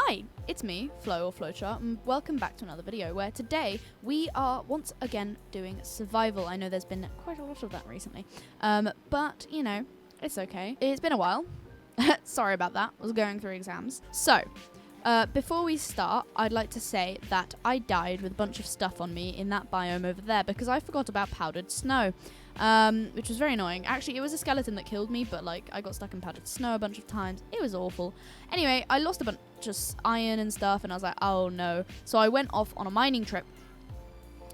Hi, it's me, Flo or Flochart, and welcome back to another video where today we are once again doing survival. I know there's been quite a lot of that recently, but you know, it's okay. It's been a while. Sorry about that, I was going through exams. So, before we start, I'd like to say that I died with a bunch of stuff on me in that biome over there because I forgot about powdered snow. Which was very annoying. Actually, it was a skeleton that killed me, but like I got stuck in powdered snow a bunch of times. It was awful. Anyway, I lost a bunch of iron and stuff, and I was like, oh no. So I went off on a mining trip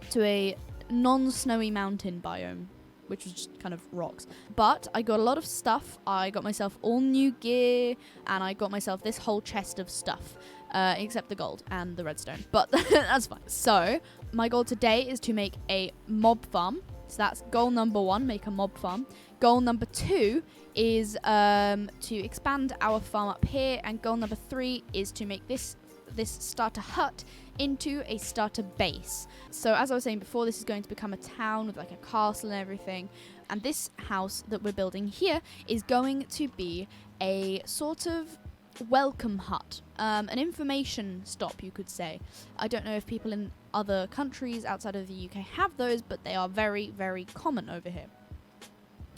to a non-snowy mountain biome, which was just kind of rocks. But I got a lot of stuff. I got myself all new gear, and I got myself this whole chest of stuff, except the gold and the redstone. But that's fine. So my goal today is to make a mob farm. So that's goal number 1, make a mob farm. Goal number 2 is to expand our farm up here. And goal number 3 is to make this starter hut into a starter base. So as I was saying before, this is going to become a town with like a castle and everything. And this house that we're building here is going to be a sort of welcome hut, an information stop, you could say. I don't know if people in other countries outside of the UK have those, but they are very, very common over here.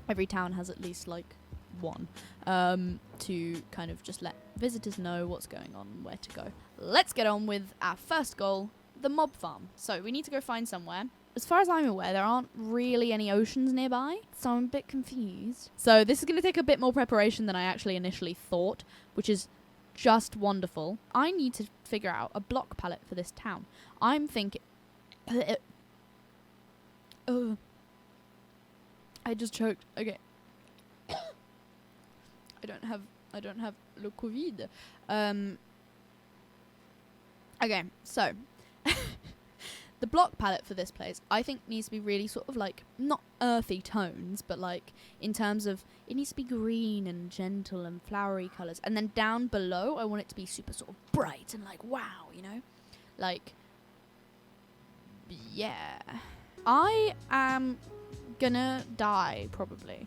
Every town has at least like one, to kind of just let visitors know what's going on and where to go. Let's get on with our first goal, the mob farm. So we need to go find somewhere. As far as I'm aware, there aren't really any oceans nearby, so I'm a bit confused. So this is going to take a bit more preparation than I actually initially thought, which is just wonderful. I need to figure out a block palette for this town. I'm thinking... I just choked. Okay. I don't have le COVID. Okay, so... The block palette for this place, I think, needs to be really sort of like, not earthy tones, but like, in terms of, it needs to be green and gentle and flowery colours. And then down below, I want it to be super sort of bright and like, wow, you know? Like, yeah. I am gonna die, probably.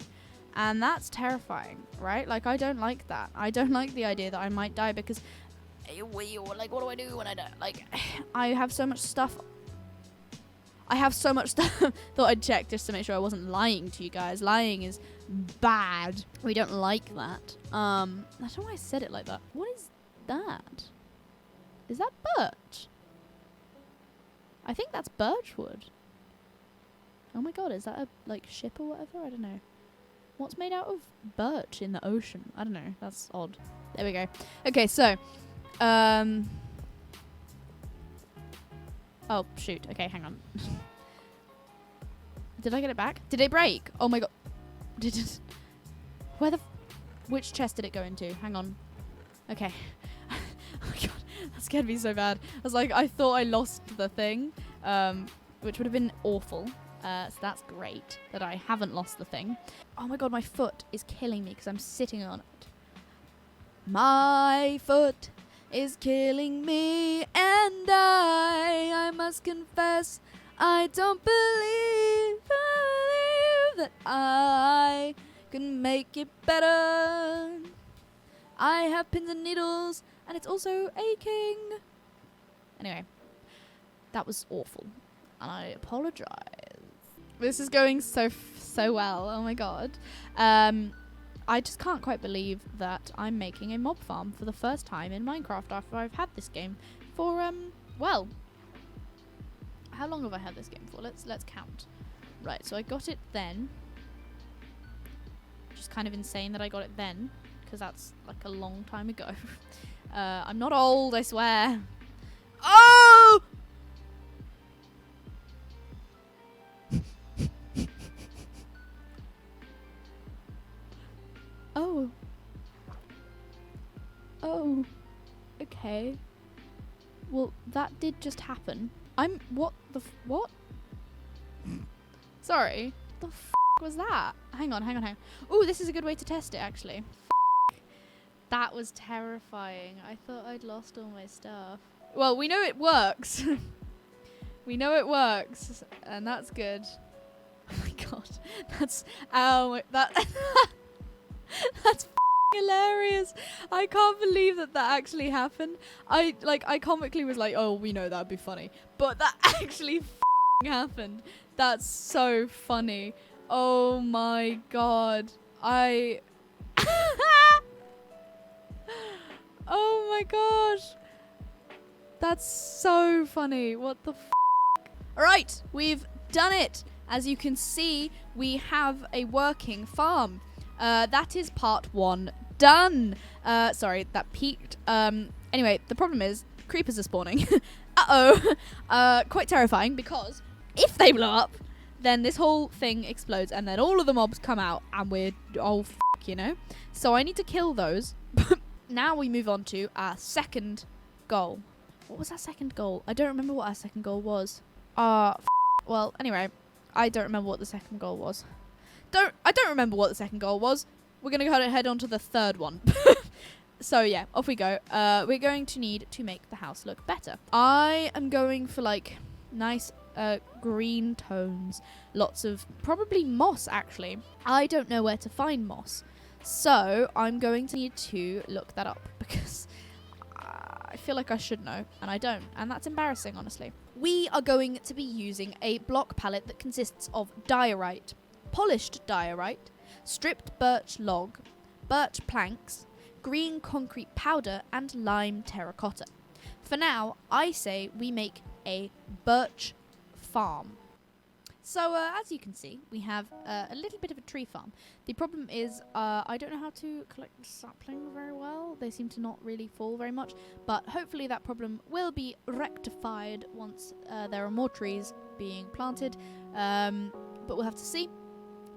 And that's terrifying, right? Like, I don't like that. I don't like the idea that I might die because, like, what do I do when I die? Like, I have so much stuff. Thought I'd check just to make sure I wasn't lying to you guys. Lying is bad. We don't like that. I don't know why I said it like that. What is that? Is that birch? I think that's birchwood. Oh my god, is that a, like, ship or whatever? I don't know. What's made out of birch in the ocean? I don't know. That's odd. There we go. Okay, so, oh, shoot. Okay, hang on. Did I get it back? Did it break? Oh my god. Did it? Where the... Which chest did it go into? Hang on. Okay. Oh my god. That scared me so bad. I was like, I thought I lost the thing, which would have been awful. So that's great that I haven't lost the thing. Oh my god, my foot is killing me because I'm sitting on it. My foot is killing me, and I must confess, I don't believe that I can make it better. I have pins and needles, and it's also aching. Anyway, that was awful, and I apologize. This is going so well. Oh my god. I just can't quite believe that I'm making a mob farm for the first time in Minecraft after I've had this game for, well, how long have I had this game for? Let's count. Right, so I got it then. Which is kind of insane that I got it then, because that's like a long time ago. I'm not old, I swear. Oh! Oh. Oh. Okay. Well, that did just happen. What the what? Sorry. The was that? Hang on. Ooh, this is a good way to test it, actually. That was terrifying. I thought I'd lost all my stuff. Well, we know it works. We know it works, and that's good. Oh my god. That's... Ow. That's hilarious. I can't believe that actually happened. I comically was like, oh, we know that'd be funny, but that actually happened. That's so funny. Oh my god. Oh my gosh. That's so funny. What the Alright, we've done it. As you can see, we have a working farm. That is part 1 done. Sorry, that peaked. Anyway, the problem is creepers are spawning. Uh-oh. Quite terrifying, because if they blow up, then this whole thing explodes and then all of the mobs come out and we're you know? So I need to kill those. Now we move on to our second goal. What was our second goal? I don't remember what our second goal was. Well, anyway, I don't remember what the second goal was. I don't remember what the second goal was. We're going to head on to the third one. So yeah, off we go. We're going to need to make the house look better. I am going for like nice green tones. Lots of probably moss, actually. I don't know where to find moss. So I'm going to need to look that up because I feel like I should know and I don't. And that's embarrassing, honestly. We are going to be using a block palette that consists of diorite, polished diorite, stripped birch log, birch planks, green concrete powder, and lime terracotta. For now, I say we make a birch farm. So, as you can see, we have a little bit of a tree farm. The problem is, I don't know how to collect the sapling very well. They seem to not really fall very much. But hopefully that problem will be rectified once there are more trees being planted. But we'll have to see.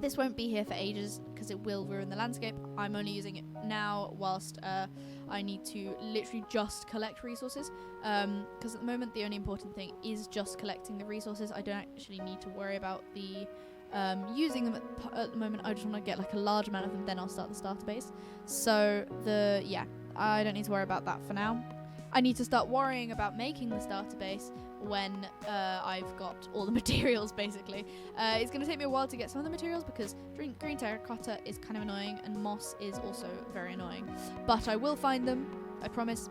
This won't be here for ages because it will ruin the landscape. I'm only using it now whilst I need to literally just collect resources. Because at the moment the only important thing is just collecting the resources. I don't actually need to worry about the using them at the moment. I just want to get like a large amount of them, then I'll start the starter base. So I don't need to worry about that for now. I need to start worrying about making the starter base when I've got all the materials, basically. It's going to take me a while to get some of the materials because green terracotta is kind of annoying and moss is also very annoying. But I will find them, I promise.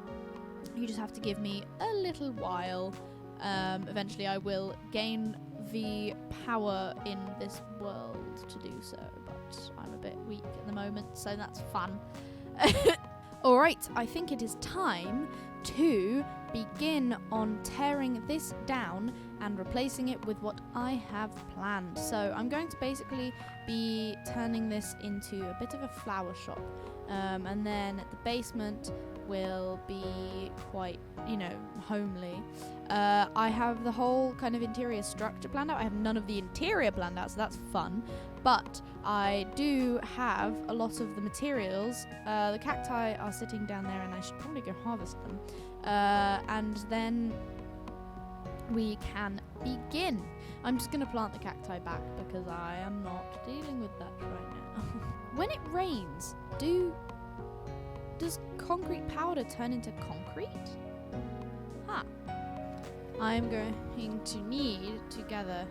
You just have to give me a little while. Eventually I will gain the power in this world to do so, but I'm a bit weak at the moment, so that's fun. Alright, I think it is time to begin on tearing this down and replacing it with what I have planned. So I'm going to basically be turning this into a bit of a flower shop, and then the basement will be quite, homely. I have the whole kind of interior structure planned out. I have none of the interior planned out, so that's fun. But I do have a lot of the materials. The cacti are sitting down there and I should probably go harvest them. And then we can begin. I'm just going to plant the cacti back because I am not dealing with that right now. When it rains, does concrete powder turn into concrete? Huh. I'm going to need to gather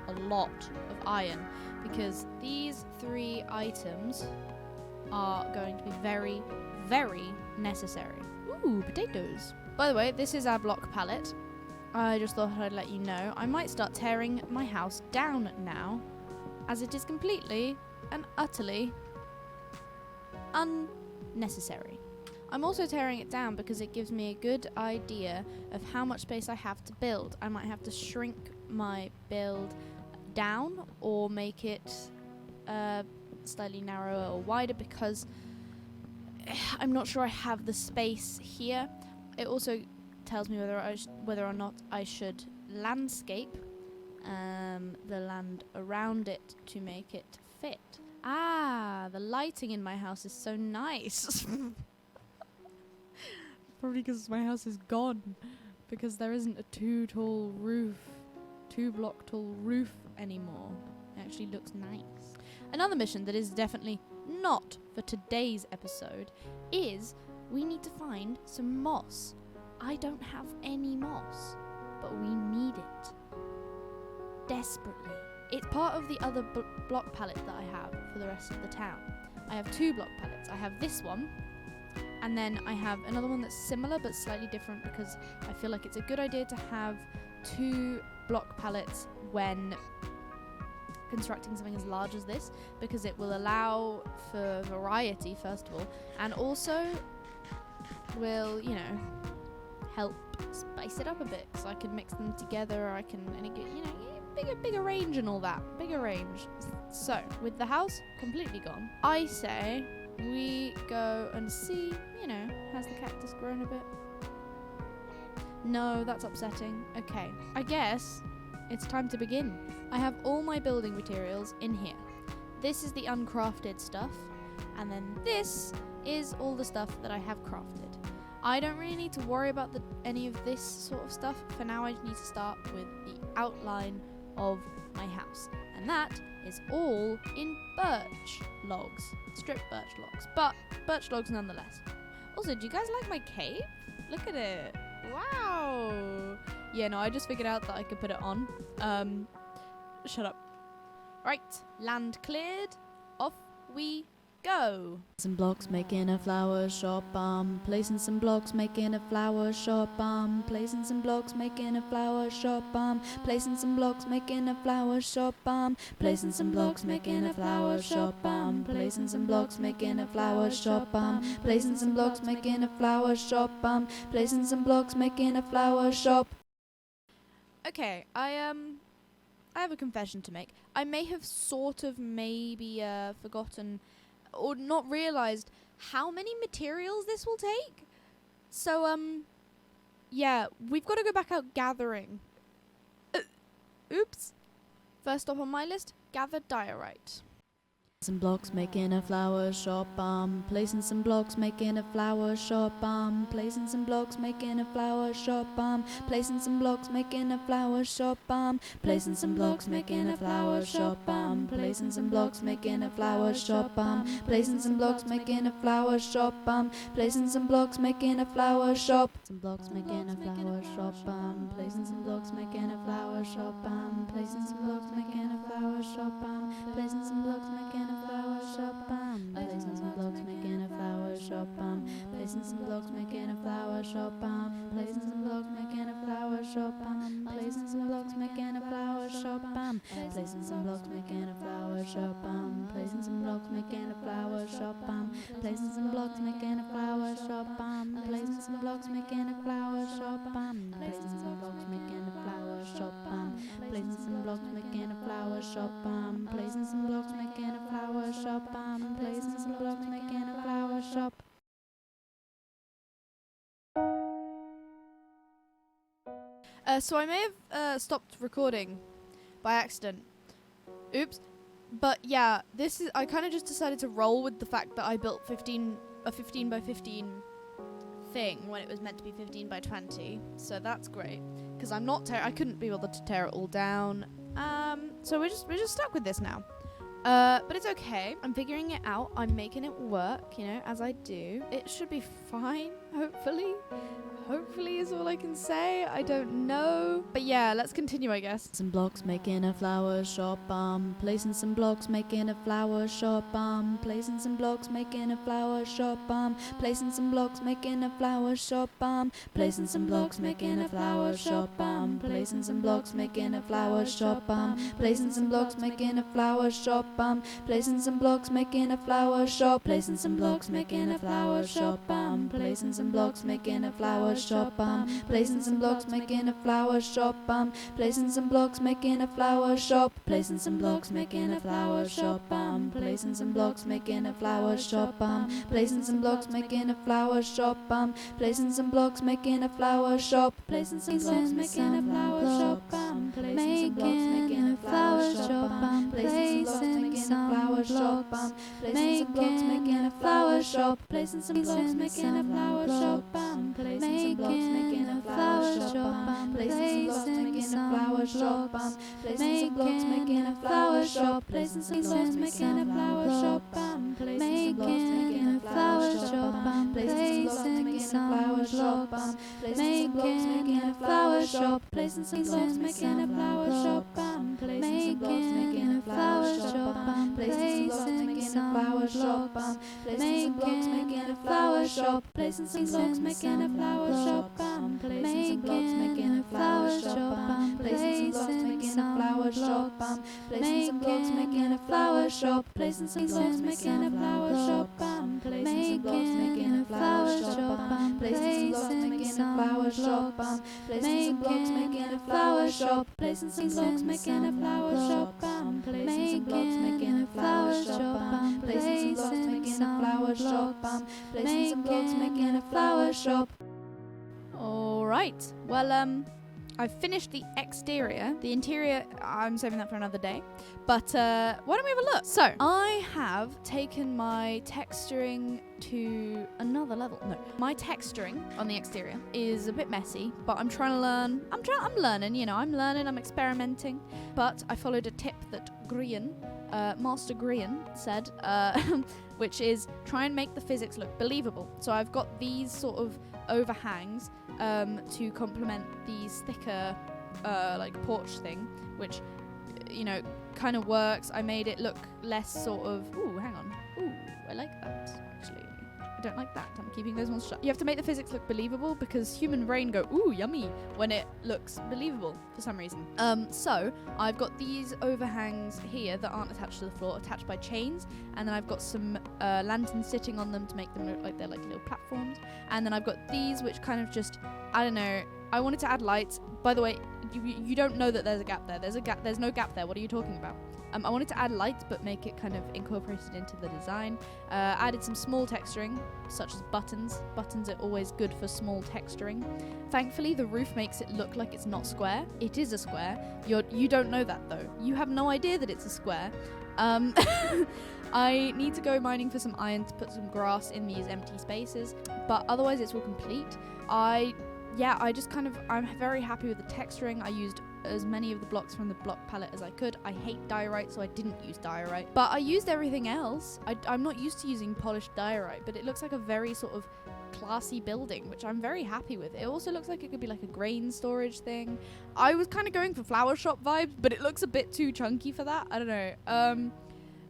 a lot of iron because these 3 items are going to be very, very necessary. Ooh, potatoes. By the way, this is our block palette. I just thought I'd let you know. I might start tearing my house down now, as it is completely and utterly unnecessary. I'm also tearing it down because it gives me a good idea of how much space I have to build. I might have to shrink my build down or make it slightly narrower or wider because I'm not sure I have the space here. It also tells me whether or not I should landscape the land around it to make it fit. Ah, the lighting in my house is so nice. Probably because my house is gone. Because there isn't a 2-block tall roof anymore. It actually looks nice. Another mission that is definitely not for today's episode is we need to find some moss. I don't have any moss, but we need it desperately. It's part of the other block palette that I have for the rest of the town. I have 2 block pallets. I have this one, and then I have another one that's similar but slightly different, because I feel like it's a good idea to have 2 block pallets when constructing something as large as this, because it will allow for variety, first of all, and also will, you know, help spice it up a bit, so I can mix them together, or I can, and it get, you know, bigger range and all that, bigger range. So with the house completely gone, I say we go and see, you know, has the cactus grown a bit? No, that's upsetting. Okay, I guess it's time to begin. I have all my building materials in here. This is the uncrafted stuff, and then this is all the stuff that I have crafted. I don't really need to worry about any of this sort of stuff. For now, I need to start with the outline of my house, and that is all in birch logs, stripped birch logs, but birch logs nonetheless. Also, do you guys like my cave? Look at it. Wow. Yeah, no, I just figured out that I could put it on. Shut up. Right, land cleared. Off we go. Some blocks making a flower shop, placing some blocks making a flower shop, placing some blocks making a flower shop, placing some blocks making a flower shop, placing some blocks making a flower shop, placing some blocks making a flower shop, placing some blocks making a flower shop, placing some blocks making a flower shop. Okay, I have a confession to make. I may have sort of maybe forgotten or not realized how many materials this will take. So, yeah, we've got to go back out gathering. Oops. First stop on my list, gather diorite. Some blocks making a flower shop, placing some blocks making a flower shop, placing some blocks making a flower shop, placing some blocks making a flower shop, placing some blocks making a flower shop, placing some blocks making a flower shop, placing some blocks making a flower shop, placing some blocks making a flower shop, some blocks making a flower shop, placing some blocks making a flower shop, placing some blocks making a flower shop, placing some blocks making a flower shop, placing some blocks making a flower shop, placing some blocks making a flower shop, placing some blocks making a flower shop, placing some blocks making a flower shop, placing some blocks making a flower shop, placing some blocks making a flower shop, placing some blocks making a flower shop, placing some blocks making a flower shop, placing some blocks making a flower shop, placing some blocks making a flower shop, placing some blocks making a flower shop, placing some blocks making a flower shop. So I may have stopped recording by accident. Oops. But yeah, this is, I kind of just decided to roll with the fact that I built a 15 by 15 thing when it was meant to be 15 by 20. So that's great, because I'm not I couldn't be bothered to tear it all down. So we're just stuck with this now. But it's okay. I'm figuring it out. I'm making it work, you know, as I do. It should be fine, hopefully. Hopefully is all I can say. I don't know. But yeah, let's continue, I guess. Some blocks making a flower shop, placing some blocks making a flower shop, placing some blocks making a flower shop, placing some blocks making a flower shop, placing some blocks making a flower shop, placing some blocks making a flower shop, placing some blocks making a flower shop, placing some blocks making a flower shop, placing some blocks making a flower shop, placing some blocks making a flower shop, placing some blocks making a flower shop, placing some blocks making a flower shop, placing some blocks making a flower shop, placing some blocks making a flower shop, placing some blocks making a flower shop, placing some blocks making a flower shop, placing some blocks making a flower shop, making a flower shop, placing some flower shop, placing some blocks making a flower shop, placing some blocks making a flower shop, placing some blocks making a flower shop, placing some blocks making making a flower shop. I'm placing some blocks, making a flower shop. Placing some blocks, making a flower shop. I'm placing some blocks, making a flower shop. I'm placing some blocks, making a flower shop. I'm placing some blocks, making a flower shop. Placing some blocks, making a flower shop. I'm placing some blocks, making a flower shop. I'm placing some blocks, making a flower shop. I'm placing some blocks, making a flower shop. Placing some blocks, making a flower shop. I'm placing some blocks, making a flower shop. I'm placing some blocks, making a flower shop. I'm placing some blocks, making a flower shop. Placing some blocks, making a flower shop. I'm placing some blocks, making a flower shop. I'm placing some blocks, making a flower shop. I'm placing some blocks, making a flower shop. Placing some blocks, making a flower shop. I'm placing some blocks, making a flower shop. I'm placing some blocks, making a flower shop. I'm placing some blocks, making a flower shop. Alright, well, I've finished the exterior. The interior, I'm saving that for another day. But why don't we have a look? So, I have taken my texturing to another level. No, my texturing on the exterior is a bit messy, but I'm trying to learn. I'm learning, you know, I'm learning, I'm experimenting. But I followed a tip that Master Grian said, which is try and make the physics look believable. So I've got these sort of overhangs to complement these thicker like porch thing, which you know kind of works. I made it look less sort of hang on, I like that actually. I don't like that. I'm keeping those ones shut. You have to make the physics look believable because human brain go ooh yummy when it looks believable for some reason. So I've got these overhangs here that aren't attached to the floor, attached by chains, and then I've got some lanterns sitting on them to make them look like they're like little platforms. And then I've got these which kind of just, I don't know, I wanted to add lights. By the way, you don't know that there's a gap there. There's a gap. There's no gap there. What are you talking about? I wanted to add lights but make it kind of incorporated into the design. Added some small texturing, such as buttons. Buttons are always good for small texturing. Thankfully, the roof makes it look like it's not square. It is a square. You don't know that though. You have no idea that it's a square. I need to go mining for some iron to put some grass in these empty spaces, but otherwise it's all complete. I'm very happy with the texturing. I used as many of the blocks from the block palette as I could. I hate diorite, so I didn't use diorite, but I used everything else. I'm not used to using polished diorite, but it looks like a very sort of classy building, which I'm very happy with. It also looks like it could be like a grain storage thing. I was kind of going for flower shop vibes, but it looks a bit too chunky for that. I don't know.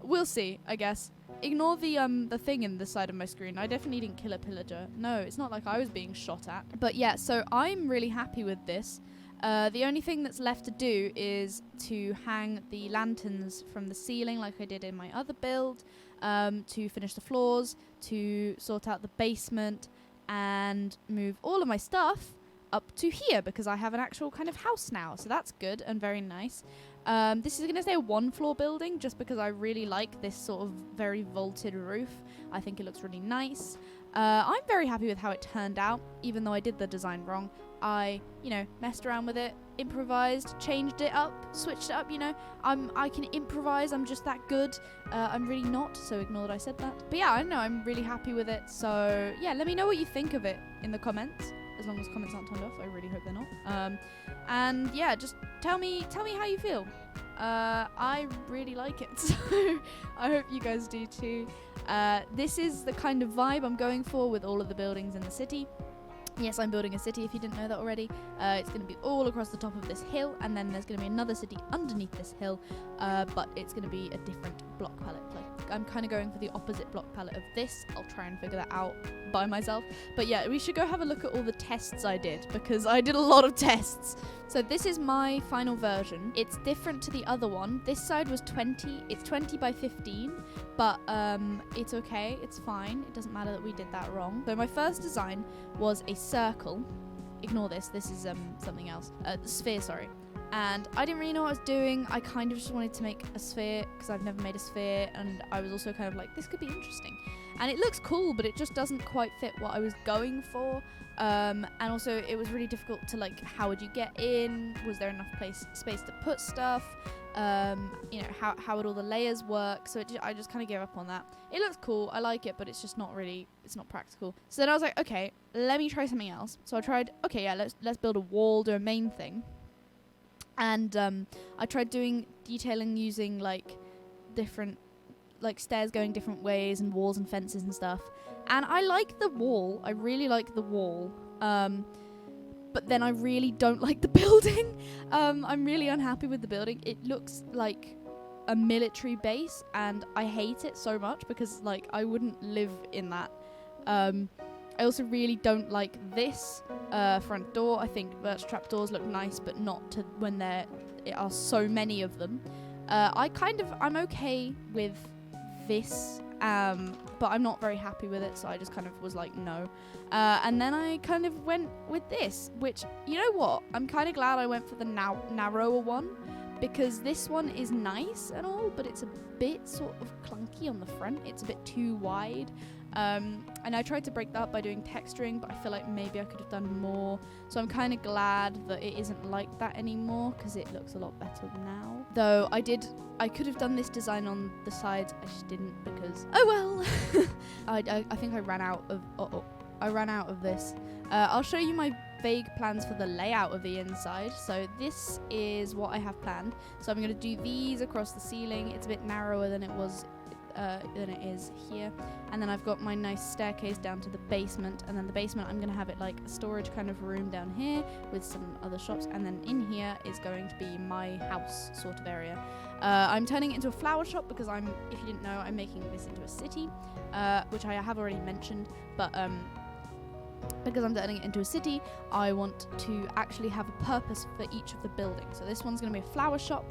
We'll see, I guess. Ignore the thing in the side of my screen. I definitely didn't kill a pillager. No, it's not like I was being shot at. But yeah, so I'm really happy with this. The only thing that's left to do is to hang the lanterns from the ceiling like I did in my other build, to finish the floors, to sort out the basement, and move all of my stuff up to here because I have an actual kind of house now. So that's good and very nice. This is going to stay a one-floor building just because I really like this sort of very vaulted roof. I think it looks really nice. I'm very happy with how it turned out, even though I did the design wrong. I, messed around with it, improvised, changed it up, switched it up, I can improvise, I'm just that good. I'm really not, so ignore that I said that. But yeah, I don't know, I'm really happy with it. So yeah, let me know what you think of it in the comments. As long as comments aren't turned off, I really hope they're not. And yeah, just tell me how you feel. I really like it, so I hope you guys do too. This is the kind of vibe I'm going for with all of the buildings in the city. Yes, I'm building a city if you didn't know that already. It's going to be all across the top of this hill, and then there's going to be another city underneath this hill, but it's going to be a different block palette. Like, I'm kind of going for the opposite block palette of this. I'll try and figure that out by myself. But yeah, we should go have a look at all the tests I did, because I did a lot of tests. So this is my final version. It's different to the other one. This side was 20. It's 20 by 15, but it's okay. It's fine. It doesn't matter that we did that wrong. So my first design was a circle. Ignore this. This is something else. Sphere, sorry. And I didn't really know what I was doing. I kind of just wanted to make a sphere because I've never made a sphere, and I was also kind of like, this could be interesting. And it looks cool, but it just doesn't quite fit what I was going for. And also it was really difficult to, like, how would you get in? Was there enough space to put stuff? How would all the layers work? So I just kind of gave up on that. It looks cool, I like it, but it's just not really, it's not practical. So then I was like, okay, let me try something else. So I tried, okay, yeah, let's build a wall, do a main thing. And I tried doing detailing using like different like stairs going different ways and walls and fences and stuff. And I like the wall. I really like the wall. But then I really don't like the building. I'm really unhappy with the building. It looks like a military base, and I hate it so much because like I wouldn't live in that. I also really don't like this front door. I think birch trap doors look nice, but not to when there are so many of them. I'm okay with this, but I'm not very happy with it, so I just kind of was like, no. And then I kind of went with this, which, you know what? I'm kind of glad I went for the narrower one, because this one is nice and all, but it's a bit sort of clunky on the front. It's a bit too wide. And I tried to break that up by doing texturing, but I feel like maybe I could have done more. So I'm kind of glad that it isn't like that anymore, because it looks a lot better now. Though I could have done this design on the sides. I just didn't, because oh well. I think I ran out of this. I'll show you my vague plans for the layout of the inside. So this is what I have planned. So I'm going to do these across the ceiling. It's a bit narrower than it is here, and then I've got my nice staircase down to the basement, and then the basement I'm going to have it like a storage kind of room down here with some other shops, and then in here is going to be my house sort of area. I'm turning it into a flower shop because if you didn't know, I'm making this into a city, which I have already mentioned, but because I'm turning it into a city, I want to actually have a purpose for each of the buildings. So this one's going to be a flower shop,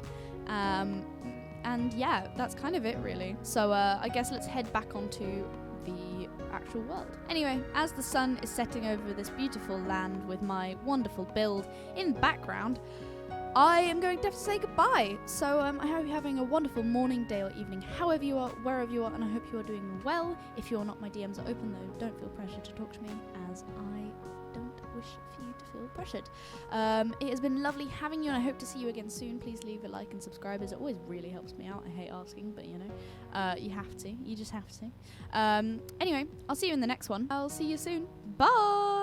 and yeah, that's kind of it really. So I guess let's head back onto the actual world. Anyway, as the sun is setting over this beautiful land with my wonderful build in the background, I am going to have to say goodbye. So I hope you're having a wonderful morning, day or evening, however you are, wherever you are, and I hope you are doing well. If you're not, my DMs are open though. Don't feel pressured to talk to me, as I don't wish for you to feel pressured. It has been lovely having you, and I hope to see you again soon. Please leave a like and subscribe, as it always really helps me out. I hate asking, but you know, you have to. You just have to. Anyway, I'll see you in the next one. I'll see you soon. Bye!